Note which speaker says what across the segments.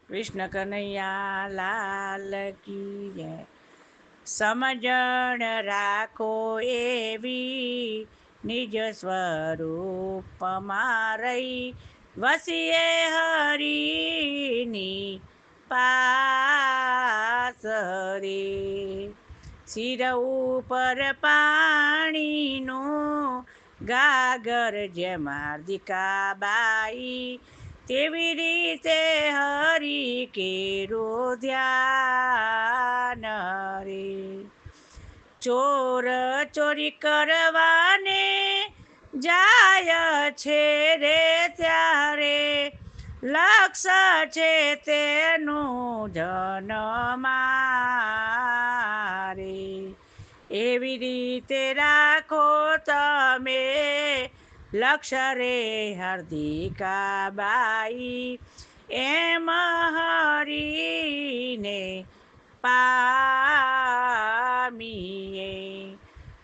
Speaker 1: કૃષ્ણ કનૈયા લાલ કી જય. સમજણ રાખો એવી નિજ સ્વરૂપમાં રહી, વસીએ હરિની પાસ રે. શિર ઉપર પાણીનું ગાગર જેમ હાર્દિકાબાઈ, તેવી રીતે હરી કેરો ધ્યાન રે. ચોર ચોરી કરવાને જાય છે રે ત્યારે, લક્ષ છે તેનું ધન મારે. એવી રીતે રાખો તમે લક્ષ રે હાર્દિકાબાઈ, એમ હરીને પામીએ.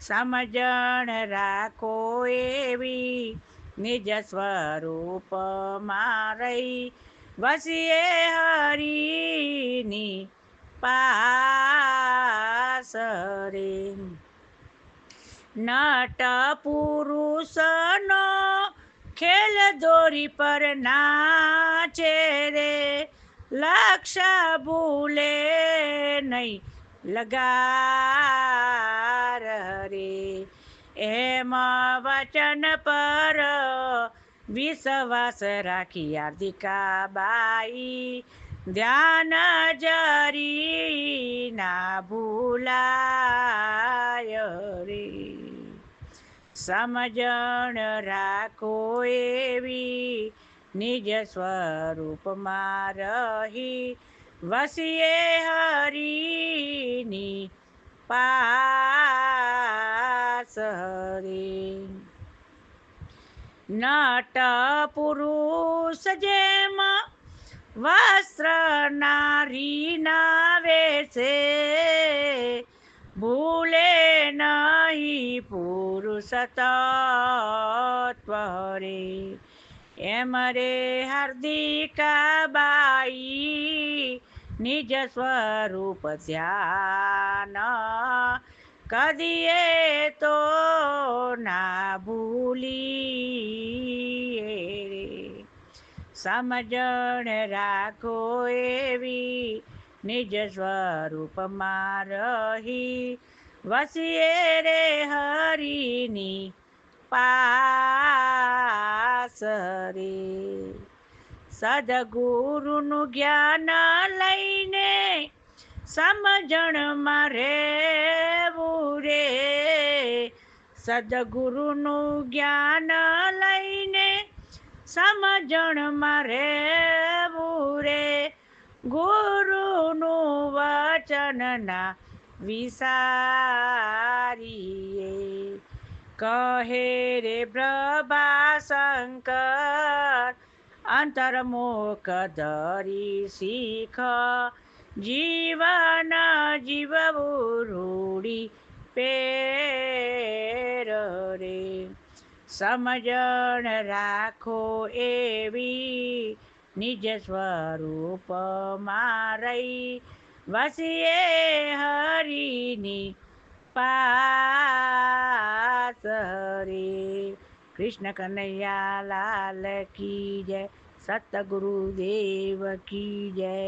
Speaker 1: સમજણ રાખો એવી નિજ સ્વરૂપમાં રહી, વસીએ હરિની પાસ રે. નટ પુરુષનો ખેલ દોરી પર નાચે રે, લક્ષ ભૂલે નહીં લગાર રે. એમ વચન પર વિશ્વાસ રાખી હાર્દિકાબાઈ, ધ્યાન જરી ના ભૂલાય રે. સમજણ રાખો એવી નિજ સ્વરૂપમાં રહી, વસીએ હરિની પાસ રે. નટ પુરુષ જેમ વસ્ત્ર નારીના વેશે, ભૂલે નહીં પુરુષ તત્વ રે. એમ રે હાર્દિકાબાઈ નિજ સ્વરૂપ ધ્યાન, કદીએ તો ના ભૂલીએ રે. સમજણ રાખો એવી નિજ સ્વરૂપમાં રહી, વસીએ રે હરિની પાસ રે. સદગુરુનું જ્ઞાન લઈને સમજણમાં રહેવું રે. સદગુરુનું જ્ઞાન લઈને સમજણમાં રહેવું રે. ગુરુનું વચન ના વિસારીએ, કહે રે પ્રભાશંકર અંતર્મુખ ધરી શીખ, જીવન જીવવું રૂડી પેર રે. સમજણ રાખો એવી નિજ સ્વરૂપમાં રહી, વસીએ હરિની પાસ રે. કૃષ્ણ કનૈયા લાલ કી જય, સતગુરુદેવ કી જય.